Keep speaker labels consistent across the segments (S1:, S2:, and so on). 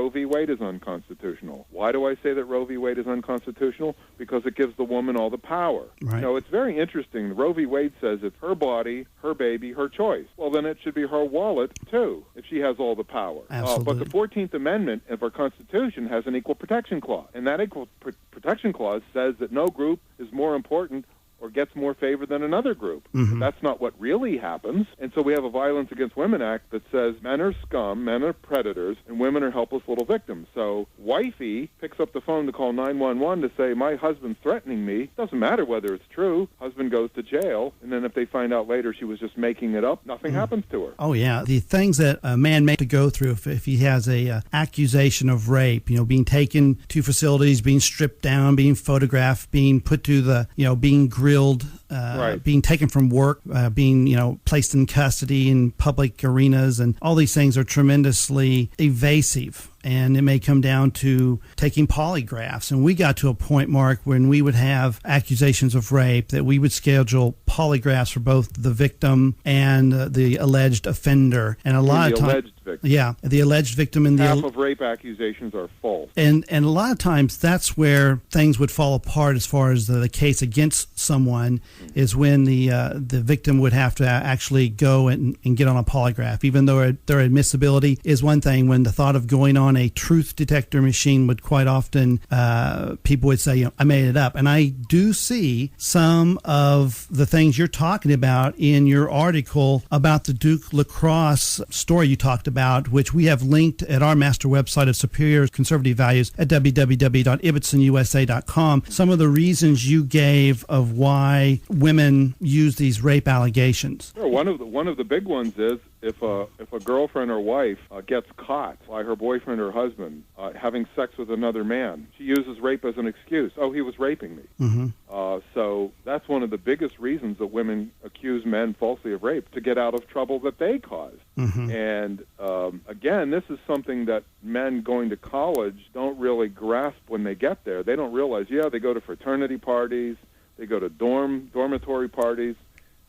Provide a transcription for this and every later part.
S1: Roe v. Wade is unconstitutional. Why do I say that Roe v. Wade is unconstitutional? Because it gives the woman all the power.
S2: Right.
S1: You know, it's very interesting. Roe v. Wade says it's her body, her baby, her choice. Well, then it should be her wallet, too, if she has all the power.
S2: Absolutely.
S1: But the 14th Amendment of our Constitution has an equal protection clause. And that equal protection clause says that no group is more important or gets more favor than another group.
S2: Mm-hmm.
S1: That's not what really happens. And so we have a Violence Against Women Act that says men are scum, men are predators, and women are helpless little victims. So wifey picks up the phone to call 911 to say, my husband's threatening me. Doesn't matter whether it's true. Husband goes to jail. And then if they find out later she was just making it up, nothing happens to her.
S2: Oh, yeah. The things that a man may have to go through if he has a accusation of rape, being taken to facilities, being stripped down, being photographed, being put to the, being grilled,
S1: Right.
S2: being taken from work, being, placed in custody in public arenas, and all these things are tremendously evasive. And it may come down to taking polygraphs. And we got to a point, Mark, when we would have accusations of rape that we would schedule polygraphs for both the victim and the alleged offender. And a lot of times,
S1: alleged victim.
S2: Yeah, the alleged victim and
S1: half of rape accusations are false.
S2: And a lot of times that's where things would fall apart as far as the case against someone is when the victim would have to actually go and get on a polygraph, even though their admissibility is one thing. When the thought of going on a truth detector machine would quite often, people would say, I made it up. And I do see some of the things you're talking about in your article about the Duke lacrosse story you talked about, which we have linked at our master website of Superior Conservative Values at www.ibbetsonusa.com. Some of the reasons you gave of why women use these rape allegations.
S1: Sure. One of the big ones is if a girlfriend or wife gets caught by her boyfriend or husband having sex with another man, she uses rape as an excuse. Oh, he was raping me.
S2: Mm-hmm.
S1: So that's one of the biggest reasons that women accuse men falsely of rape, to get out of trouble that they caused.
S2: Mm-hmm.
S1: And again, this is something that men going to college don't really grasp when they get there. They don't realize, they go to fraternity parties, they go to dormitory parties,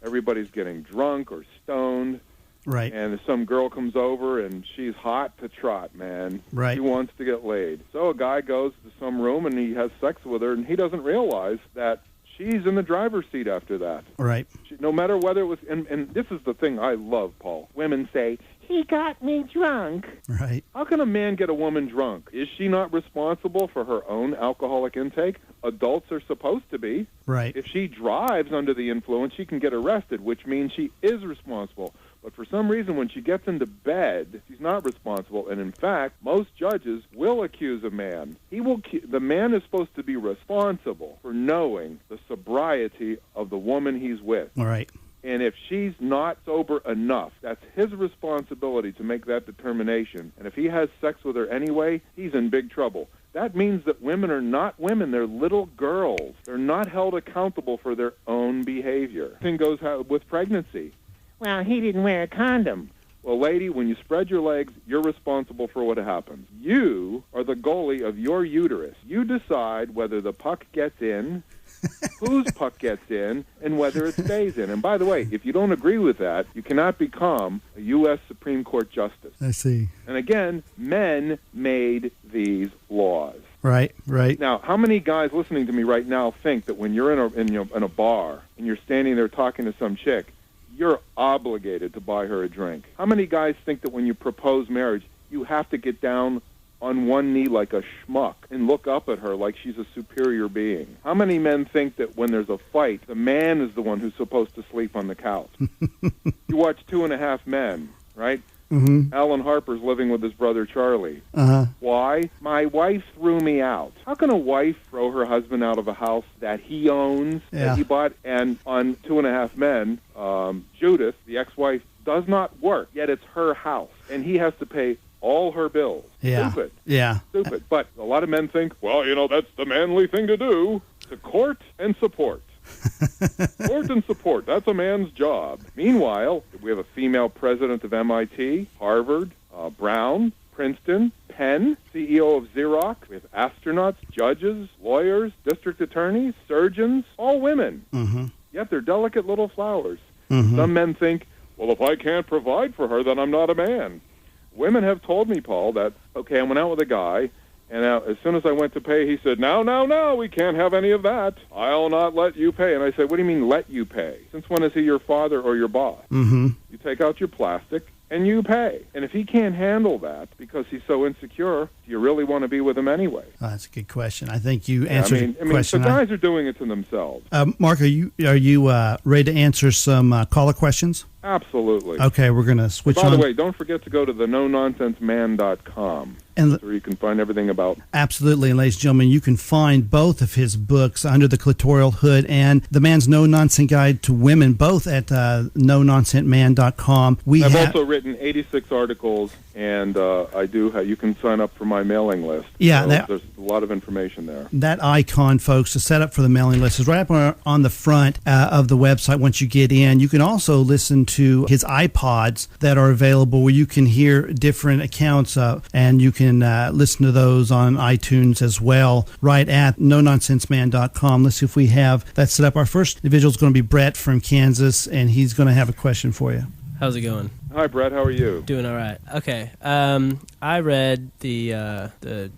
S1: everybody's getting drunk or stoned.
S2: Right.
S1: And some girl comes over and she's hot to trot, man.
S2: Right.
S1: She wants to get laid. So a guy goes to some room and he has sex with her, and he doesn't realize that she's in the driver's seat after that.
S2: Right.
S1: No matter whether it was, and this is the thing I love, Paul. Women say, he got me drunk.
S2: Right.
S1: How can a man get a woman drunk? Is she not responsible for her own alcoholic intake? Adults are supposed to be.
S2: Right.
S1: If she drives under the influence, she can get arrested, which means she is responsible. But for some reason, when she gets into bed, she's not responsible. And in fact, most judges will accuse a man. The man is supposed to be responsible for knowing the sobriety of the woman he's with.
S2: All right.
S1: And if she's not sober enough, that's his responsibility to make that determination. And if he has sex with her anyway, he's in big trouble. That means that women are not women. They're little girls. They're not held accountable for their own behavior. Same goes with pregnancy. Well, he didn't wear a condom. Well, lady, when you spread your legs, you're responsible for what happens. You are the goalie of your uterus. You decide whether the puck gets in, whose puck gets in, and whether it stays in. And by the way, if you don't agree with that, you cannot become a U.S. Supreme Court justice.
S2: I see.
S1: And again, men made these laws.
S2: Right, right.
S1: Now, how many guys listening to me right now think that when you're in a bar and you're standing there talking to some chick, you're obligated to buy her a drink? How many guys think that when you propose marriage, you have to get down on one knee like a schmuck and look up at her like she's a superior being? How many men think that when there's a fight, the man is the one who's supposed to sleep on the couch? You watch 2.5 Men, right?
S2: Mm-hmm.
S1: Alan Harper's living with his brother Charlie.
S2: Uh-huh.
S1: Why? My wife threw me out. How can a wife throw her husband out of a house that he owns, that he bought? And on 2.5 Men, Judith, the ex-wife, does not work, yet it's her house, and he has to pay all her bills.
S2: Yeah.
S1: Stupid.
S2: Yeah.
S1: Stupid. But a lot of men think, well, that's the manly thing to do, to court and support. Court and support, that's a man's job. Meanwhile, we have a female president of MIT, Harvard, Brown, Princeton, Penn, CEO of Xerox. We have astronauts, judges, lawyers, district attorneys, surgeons, all women.
S2: Mm-hmm.
S1: Yet they're delicate little flowers.
S2: Mm-hmm.
S1: Some men think, well, if I can't provide for her, then I'm not a man. women have told me, Paul, that, okay, I went out with a guy, and as soon as I went to pay, he said, no, we can't have any of that. I'll not let you pay. And I said, what do you mean let you pay? Since when is he your father or your boss?
S2: Mm-hmm.
S1: You take out your plastic and you pay. And if he can't handle that because he's so insecure, do you really want to be with him anyway?
S2: Oh, that's a good question. I think you answered the question.
S1: The guys are doing it to themselves.
S2: Mark, are you ready to answer some caller questions?
S1: Absolutely.
S2: Okay, we're going to switch on.
S1: By the way, don't forget to go to the nononsenseman.com.
S2: And
S1: where you can find everything about.
S2: Absolutely. And ladies and gentlemen, you can find both of his books, Under the Clitoral Hood and The Man's No Nonsense Guide to Women, both at nononsenseman.com.
S1: I've also written 86 articles, and you can sign up for my mailing list.
S2: Yeah.
S1: So there's a lot of information there.
S2: That icon, folks, to set up for the mailing list is right up on the front of the website once you get in. You can also listen to his iPods that are available where you can hear different accounts and you can listen to those on iTunes as well, right at nononsenseman.com. Let's see if we have that set up. Our first individual is going to be Brett from Kansas, and he's going to have a question for you.
S3: How's it going?
S1: Hi, Brett. How are you?
S3: Doing all right. Okay. I read the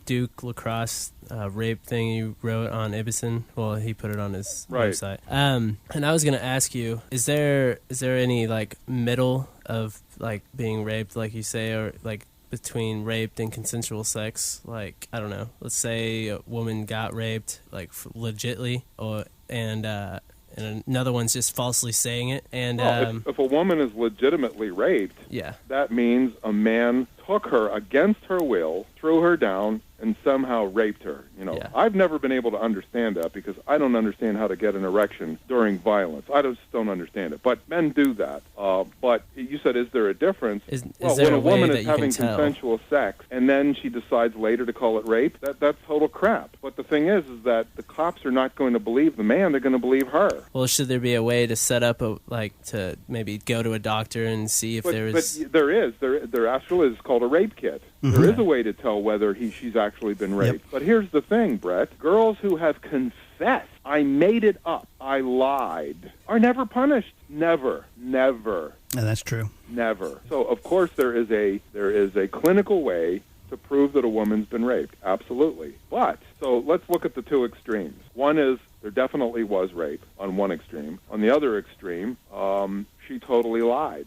S3: Duke lacrosse rape thing you wrote on Ibbetson. Well, he put it on his website. And I was going to ask you, is there any, like, middle of, like, being raped, like you say, or, like, between raped and consensual sex? Like, I don't know, let's say a woman got raped, like, legitly, and another one's just falsely saying it. And
S1: if a woman is legitimately raped,
S3: yeah,
S1: that means a man took her against her will, threw her down, and somehow raped her.
S3: Yeah.
S1: I've never been able to understand that because I don't understand how to get an erection during violence. I just don't understand it. But men do that. But you said, is there a difference?
S3: Is
S1: well,
S3: there
S1: when
S3: a
S1: a woman
S3: way
S1: is
S3: that
S1: having
S3: you can tell?
S1: consensual sex and then she decides later to call it rape, that's total crap. But the thing is that the cops are not going to believe the man; they're going to believe her.
S3: Well, should there be a way to set up to maybe go to a doctor and see if there is?
S1: But there is. There actually is called a rape kit.
S2: Mm-hmm.
S1: There is a way to tell whether she's actually been raped.
S2: Yep.
S1: But here's the thing, Brett. Girls who have confessed, I made it up, I lied, are never punished. Never.
S2: Yeah, that's true.
S1: Never. So, of course, there is a clinical way to prove that a woman's been raped. Absolutely. But, so let's look at the two extremes. One is there definitely was rape on one extreme. On the other extreme, she totally lied.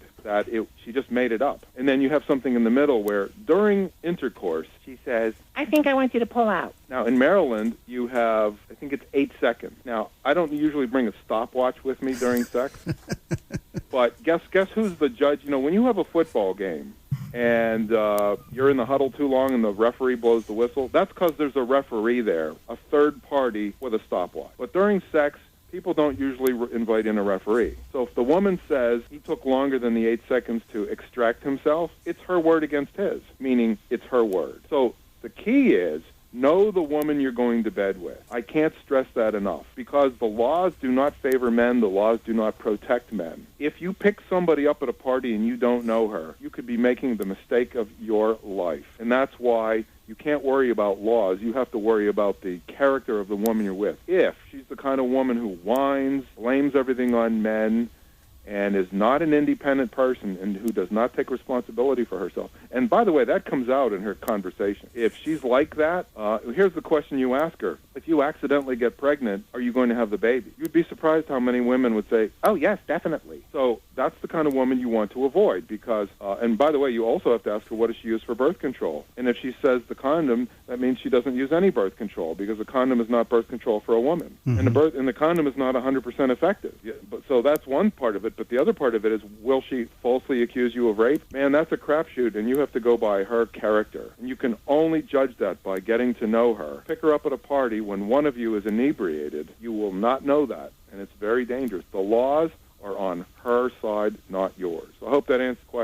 S1: She just made it up. And then you have something in the middle where during intercourse, she says, I think I want you to pull out. Now, in Maryland, you have, I think it's 8 seconds. Now, I don't usually bring a stopwatch with me during sex, but guess who's the judge? When you have a football game and you're in the huddle too long and the referee blows the whistle, that's because there's a referee there, a third party with a stopwatch. But during sex, people don't usually invite in a referee. So if the woman says he took longer than the 8 seconds to extract himself, it's her word against his, meaning it's her word. So the key is know the woman you're going to bed with. I can't stress that enough because the laws do not favor men. The laws do not protect men. If you pick somebody up at a party and you don't know her, you could be making the mistake of your life. And that's why you can't worry about laws. You have to worry about the character of the woman you're with. If she's the kind of woman who whines, blames everything on men, and is not an independent person and who does not take responsibility for herself. And by the way, that comes out in her conversation. If she's like that, here's the question you ask her. If you accidentally get pregnant, are you going to have the baby? You'd be surprised how many women would say, oh, yes, definitely. So that's the kind of woman you want to avoid because, and by the way, you also have to ask her what does she use for birth control. And if she says the condom, that means she doesn't use any birth control because a condom is not birth control for a woman. Mm-hmm. And the condom is not 100% effective. So that's one part of it. But the other part of it is, will she falsely accuse you of rape? Man, that's a crapshoot, and you have to go by her character. And you can only judge that by getting to know her. Pick her up at a party when one of you is inebriated. You will not know that, and it's very dangerous. The laws are on her side, not yours. So I hope that answers the question.